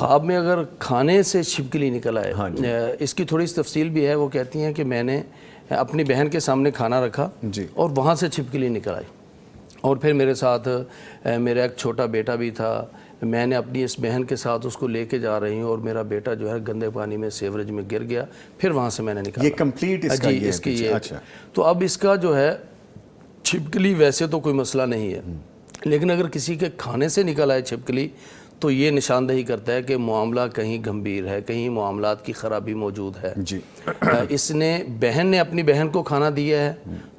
خواب میں اگر کھانے سے چھپکلی نکل آئے، اس کی تھوڑی سی تفصیل بھی ہے. وہ کہتی ہیں کہ میں نے اپنی بہن کے سامنے کھانا رکھا اور وہاں سے چھپکلی نکل آئی، اور پھر میرے ساتھ میرا ایک چھوٹا بیٹا بھی تھا. میں نے اپنی اس بہن کے ساتھ اس کو لے کے جا رہی ہوں اور میرا بیٹا جو ہے گندے پانی میں سیوریج میں گر گیا. پھر وہاں سے میں نے نکالا. یہ کمپلیٹ اس کا جی اس کی یہ. تو اب اس کا جو ہے چھپکلی ویسے تو کوئی مسئلہ نہیں ہے، لیکن اگر کسی کے کھانے سے نکل آئے چھپکلی تو یہ نشاندہی کرتا ہے کہ معاملہ کہیں گمبھیر ہے، کہیں معاملات کی خرابی موجود ہے. اس نے بہن نے اپنی بہن کو کھانا دیا ہے،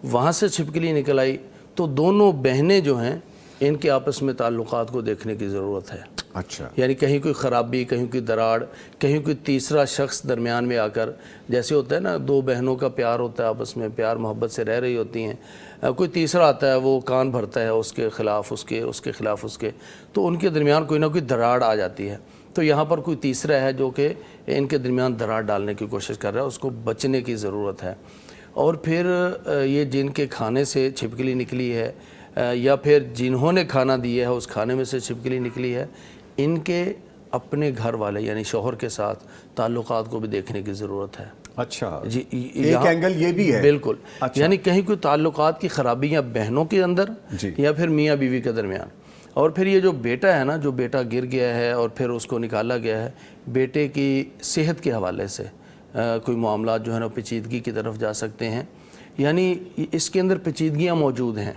وہاں سے چھپکلی نکل آئی، تو دونوں بہنیں جو ہیں ان کے آپس میں تعلقات کو دیکھنے کی ضرورت ہے. اچھا، یعنی کہیں کوئی خرابی، کہیں کوئی دراڑ، کہیں کوئی تیسرا شخص درمیان میں آ کر، جیسے ہوتا ہے نا دو بہنوں کا پیار ہوتا ہے آپس میں، پیار محبت سے رہ رہی ہوتی ہیں، کوئی تیسرا آتا ہے وہ کان بھرتا ہے اس کے خلاف اس کے خلاف اس کے، تو ان کے درمیان کوئی نہ کوئی دراڑ آ جاتی ہے. تو یہاں پر کوئی تیسرا ہے جو کہ ان کے درمیان دراڑ ڈالنے کی کوشش کر رہا ہے، اس کو بچنے کی ضرورت ہے. اور پھر یہ جن کے کھانے سے چھپکلی نکلی ہے یا پھر جنہوں نے کھانا دیا ہے اس کھانے میں سے چھپکلی نکلی ہے، ان کے اپنے گھر والے یعنی شوہر کے ساتھ تعلقات کو بھی دیکھنے کی ضرورت ہے. اچھا جی، ایک اینگل یہ بھی ہے. بالکل. یعنی کہیں کوئی تعلقات کی خرابیاں بہنوں کے اندر یا پھر میاں بیوی کے درمیان. اور پھر یہ جو بیٹا ہے نا، جو بیٹا گر گیا ہے اور پھر اس کو نکالا گیا ہے، بیٹے کی صحت کے حوالے سے کوئی معاملات جو ہے نا پیچیدگی کی طرف جا سکتے ہیں. یعنی اس کے اندر پیچیدگیاں موجود ہیں.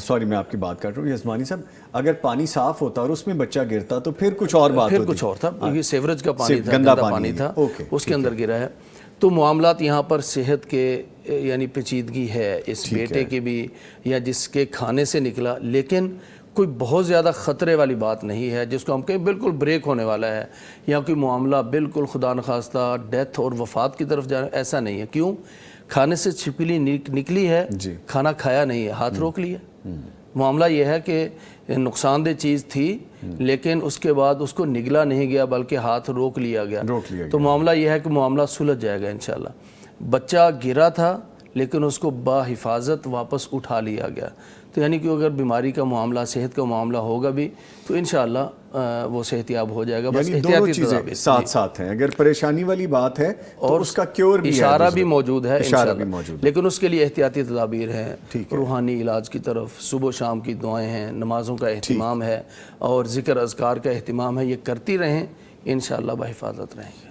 سوری میں آپ کی بات کر رہا ہوں یزمانی صاحب، اگر پانی صاف ہوتا اور اس میں بچہ گرتا تو پھر کچھ اور بات ہوتی. پھر کچھ اور تھا، یہ سیوریج کا پانی تھا، گندا پانی تھا، اس کے اندر گرا ہے. تو معاملات یہاں پر صحت کے یعنی پیچیدگی ہے اس بیٹے کی بھی یا جس کے کھانے سے نکلا، لیکن کوئی بہت زیادہ خطرے والی بات نہیں ہے جس کو ہم کہیں بالکل بریک ہونے والا ہے یا کوئی معاملہ بالکل خدا نخواستہ ڈیتھ اور وفات کی طرف جانا، ایسا نہیں ہے. کیوں؟ کھانے سے چھپکلی نکلی ہے، کھانا کھایا نہیں ہے، ہاتھ روک لیا. معاملہ یہ ہے کہ نقصان دہ چیز تھی لیکن اس کے بعد اس کو نگلا نہیں گیا بلکہ ہاتھ روک لیا گیا. تو معاملہ یہ ہے کہ معاملہ سلجھ جائے گا انشاءاللہ. بچہ گرا تھا لیکن اس کو باحفاظت واپس اٹھا لیا گیا. تو یعنی کہ اگر بیماری کا معاملہ، صحت کا معاملہ ہوگا بھی تو انشاءاللہ وہ صحت یاب ہو جائے گا. بس احتیاطی تدابیر ساتھ ساتھ ہیں. اگر پریشانی والی بات ہے تو اس کا کیور بھی ہے، اشارہ بھی موجود ہے انشاءاللہ، لیکن اس کے لیے احتیاطی تدابیر ہیں. روحانی علاج کی طرف صبح و شام کی دعائیں ہیں، نمازوں کا اہتمام ہے اور ذکر اذکار کا اہتمام ہے. یہ کرتی رہیں، انشاءاللہ بحفاظت رہیں گے.